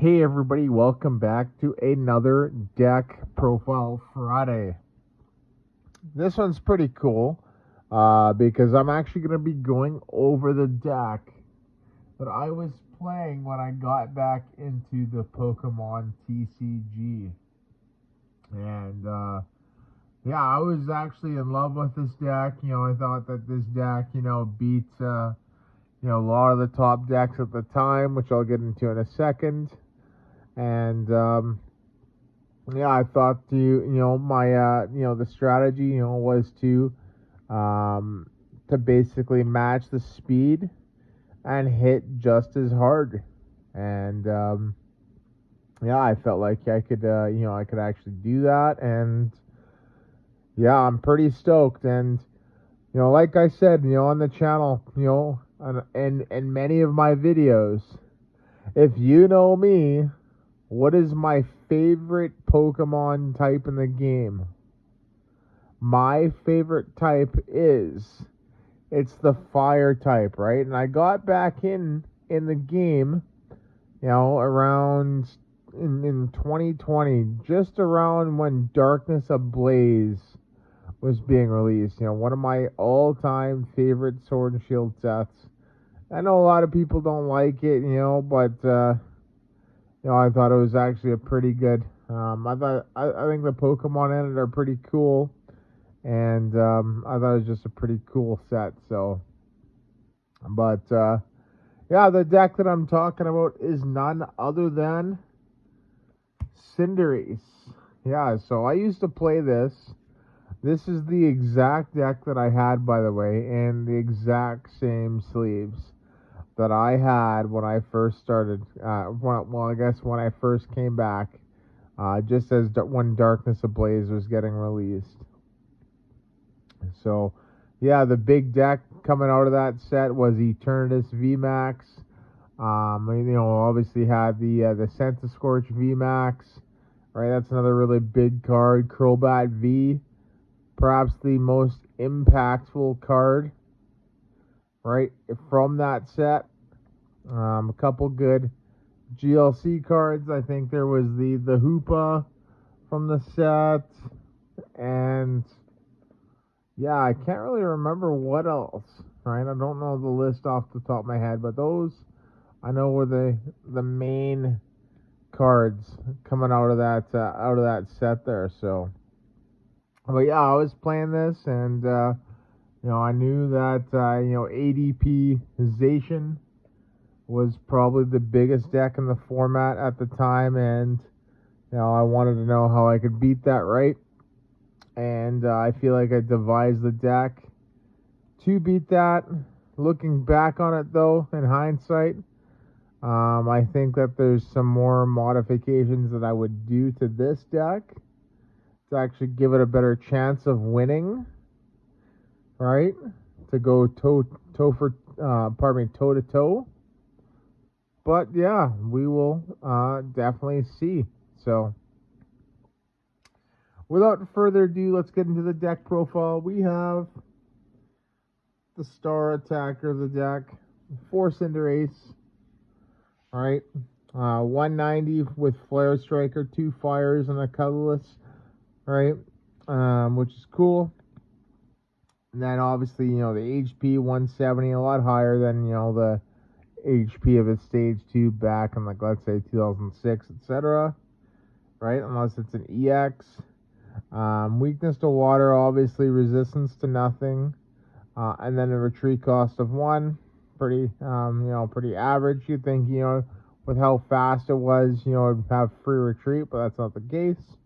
Hey everybody, welcome back to another Deck Profile Friday. This one's pretty cool because I'm actually going to be going over the deck that I was playing when I got back into the Pokemon TCG. And yeah, I was actually in love with this deck. I thought that this deck, beat a lot of the top decks at the time, which I'll get into in a second. And yeah, I thought the strategy, was to basically match the speed and hit just as hard. And yeah, I felt like I could, I could actually do that. And yeah, I'm pretty stoked. And like I said, on the channel, and many of my videos, if you know me, what is my favorite Pokemon type in the game? My favorite type it's the fire type, right? And I got back in the game, around in 2020, just around when Darkness Ablaze was being released. One of my all-time favorite Sword and Shield sets. I know a lot of people don't like it, but I thought it was actually a pretty good. I think the Pokemon in it are pretty cool, and I thought it was just a pretty cool set. So, but yeah, the deck that I'm talking about is none other than Cinderace. Yeah, so I used to play this. This is the exact deck that I had, by the way, and the exact same sleeves that I had when I first started. I guess when I first came back, just as when Darkness Ablaze was getting released. So, yeah, the big deck coming out of that set was Eternatus VMAX. Obviously had the Scorch VMAX. Right, that's another really big card. Crobat V, perhaps the most impactful card. Right, from that set. A couple good GLC cards. I think there was the Hoopa from the set, and yeah, I can't really remember what else. Right, I don't know the list off the top of my head, but those I know were the main cards coming out of that set there. So, but yeah, I was playing this, and I knew that ADP-zation was probably the biggest deck in the format at the time, and I wanted to know how I could beat that, right? And I feel like I devised the deck to beat that. Looking back on it, though, in hindsight, I think that there's some more modifications that I would do to this deck to actually give it a better chance of winning, right? To go toe to toe. But yeah, we will definitely see. So, without further ado, let's get into the deck profile. We have the star attacker of the deck, 4 Cinderace. Alright. 190 with Flare Striker, 2 Fires, and a Colorless. Right? Which is cool. And then obviously, the HP 170, a lot higher than, the HP of its stage 2 back in, like, let's say 2006, etc. Right? Unless it's an EX. Weakness to water, obviously resistance to nothing. And then a retreat cost of 1. Pretty, pretty average. You'd think, with how fast it was, it'd have free retreat, but that's not the case.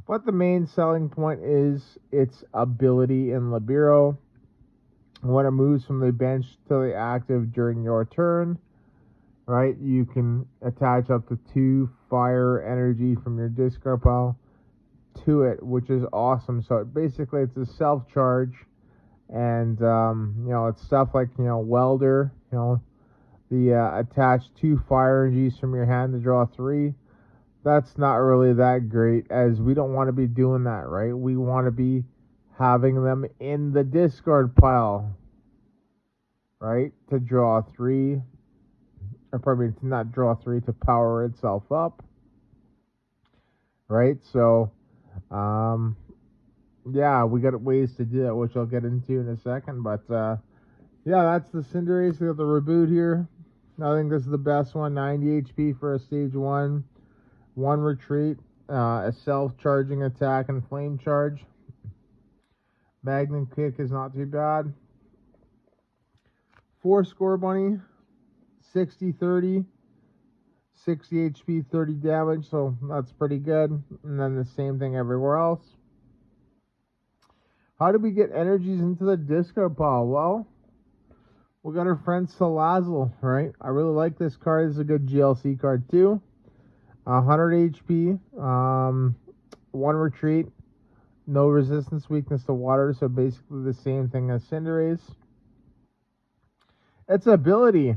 But the main selling point is its ability in Libero. When it moves from the bench to the active during your turn, right, you can attach up to 2 fire energy from your discard pile to it, which is awesome. So basically it's a self-charge, and it's stuff like Welder, the attach 2 fire energies from your hand to draw 3. That's not really that great, as we don't want to be doing that, right? We want to be having them in the discard pile, right, to draw 3 or pardon me, to not draw 3, to power itself up. Right? So, yeah, we got ways to do that, which I'll get into in a second. But, yeah, that's the Cinderace. We got the Raboot here. I think this is the best one. 90 HP for a stage 1. 1 retreat. A self-charging attack and flame charge. Magnet kick is not too bad. 4 Scorbunny. 60-30. 60 HP, 30 damage, so that's pretty good. And then the same thing everywhere else. How did we get energies into the discard pile? Well, we got our friend Salazzle, right? I really like this card. It's a good GLC card too. 100 HP, 1 retreat, no resistance, weakness to water, so basically the same thing as Cinderace. Its ability,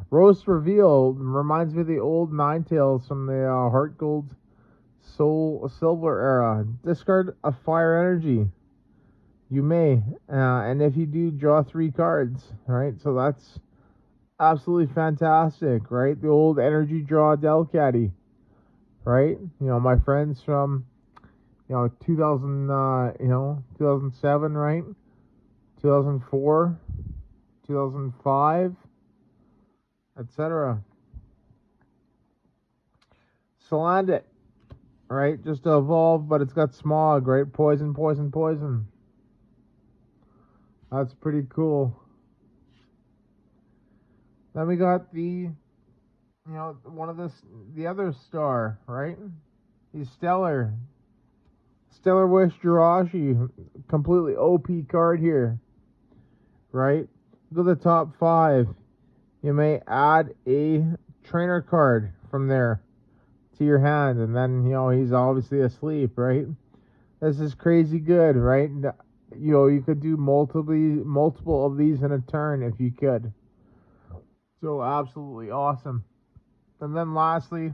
Roast Reveal, reminds me of the old Ninetales from the Heart Gold Soul Silver era. Discard a fire energy. You may, and if you do, draw 3 cards, right? So that's absolutely fantastic, right? The old energy draw Delcatty, right? You know, my friends from, 2000, 2007, right? 2004, 2005, etc. Salandit, right? Just to evolve, but it's got Smog, right? Poison, poison, poison. That's pretty cool. Then we got the, the other star, right? He's Stellar. Stellar Wish Jirachi, completely OP card here, right? Go to the top 5. You may add a trainer card from there to your hand, and then, he's obviously asleep, right? This is crazy good, right? You could do multiple of these in a turn if you could. So absolutely awesome. And then lastly,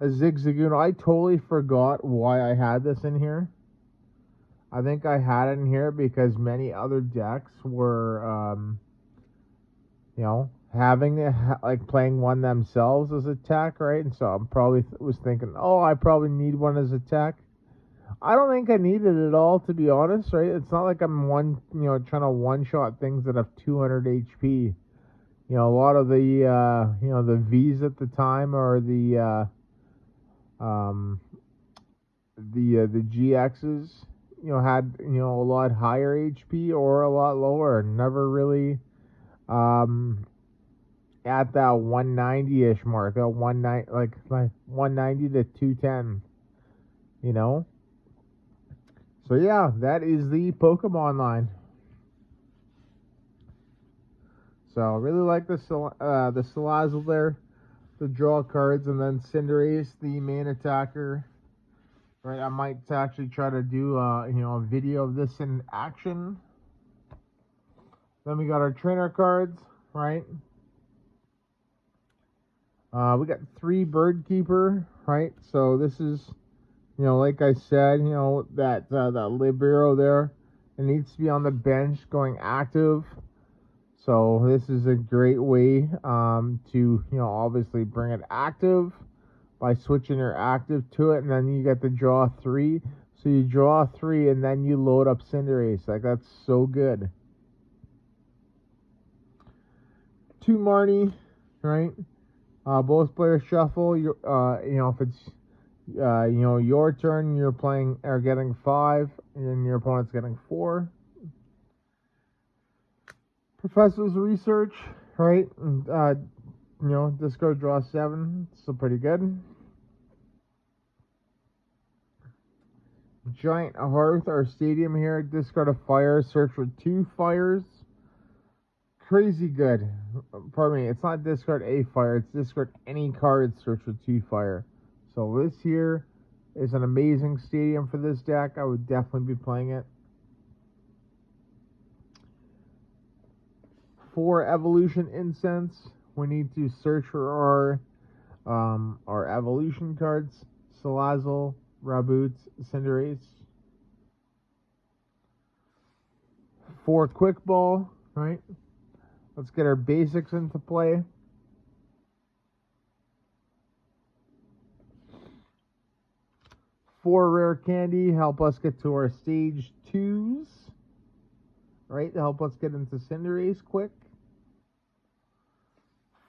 a Zigzagoon. I totally forgot why I had this in here. I think I had it in here because many other decks were, having it, like playing one themselves as a tech, right? And so I'm probably was thinking, oh, I probably need one as a tech. I don't think I need it at all, to be honest, right? It's not like I'm trying to one-shot things that have 200 HP. A lot of the, the Vs at the time, or the GXs, had, a lot higher HP or a lot lower. Never really, at that 190-ish mark, like 190 to 210, So yeah, that is the Pokemon line. So I really like the Salazzle there, the draw cards, and then Cinderace, the main attacker. Right, I might actually try to do a video of this in action. Then we got our trainer cards, right? We got 3 Bird Keeper, right? So this is, like I said, that Libero there, it needs to be on the bench going active. So this is a great way to, obviously bring it active by switching your active to it, and then you get to draw 3. So you draw 3, and then you load up Cinderace. Like, that's so good. 2 Marnie, right? Both players shuffle. If it's your turn, you're playing or getting 5, and your opponent's getting 4. Professor's Research, right? Discard, draw 7, so pretty good. Giant Hearth, our stadium here. Discard a fire, search for 2 fires. Crazy good. Pardon me, it's not discard a fire, it's discard any card, search for 2 fire. So this here is an amazing stadium for this deck. I would definitely be playing it. 4 Evolution Incense. We need to search for our evolution cards. Salazzle, Raboot, Cinderace. 4 Quick Ball, right? Let's get our basics into play. 4 rare candy, help us get to our stage 2s. Right, to help us get into Cinderace quick.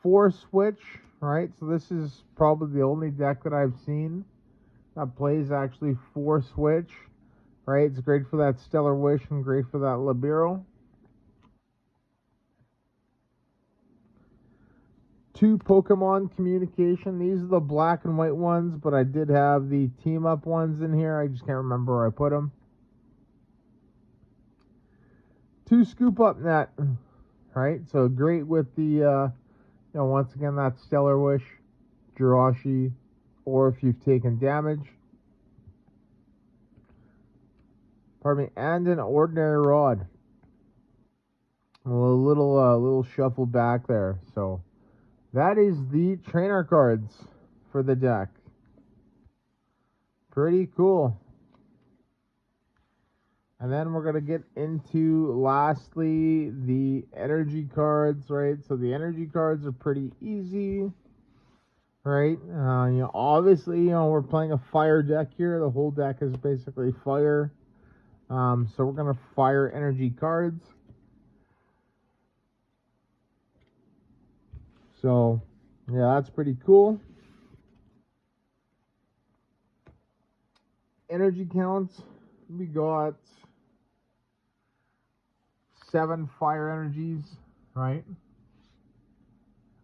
4 switch, right? So this is probably the only deck that I've seen that plays actually 4 switch. Right, it's great for that Stellar Wish and great for that Libero. 2 Pokemon communication. These are the black and white ones, but I did have the team up ones in here. I just can't remember where I put them. 2 Scoop Up Net. Right, so great with the, you know, once again, that Stellar Wish, Jirachi, or if you've taken damage. Pardon me, and an Ordinary Rod. A little shuffle back there. So that is the trainer cards for the deck. Pretty cool. And then we're going to get into, lastly, the energy cards, right? So the energy cards are pretty easy, right? You know, obviously, you know, we're playing a fire deck here. The whole deck is basically fire. So we're going to fire energy cards. So, yeah, that's pretty cool. Energy counts. We got 7 fire energies, right?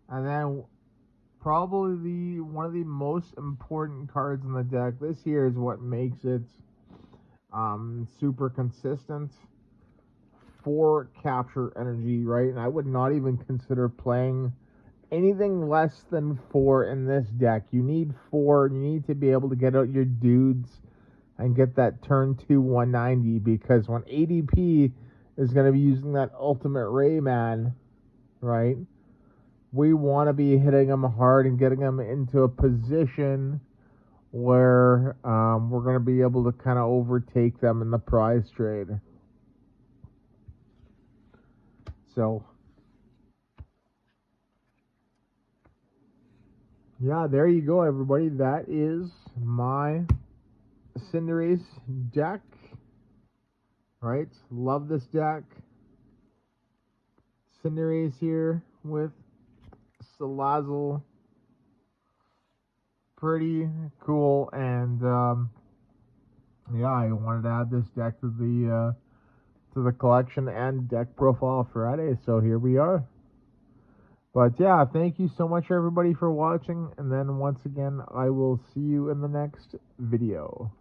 And then probably one of the most important cards in the deck. This here is what makes it super consistent. 4 capture energy, right? And I would not even consider playing anything less than 4 in this deck. You need 4. You need to be able to get out your dudes and get that turn 2 190, because when ADP is going to be using that ultimate Rayman, right? We want to be hitting them hard and getting them into a position where we're going to be able to kind of overtake them in the prize trade. So, yeah, there you go, everybody. That is my Cinderace deck. Right? Love this deck. Cinderace here with Salazzle. Pretty cool, and yeah, I wanted to add this deck to the collection and deck profile Friday, so here we are. But yeah, thank you so much everybody for watching, and then once again, I will see you in the next video.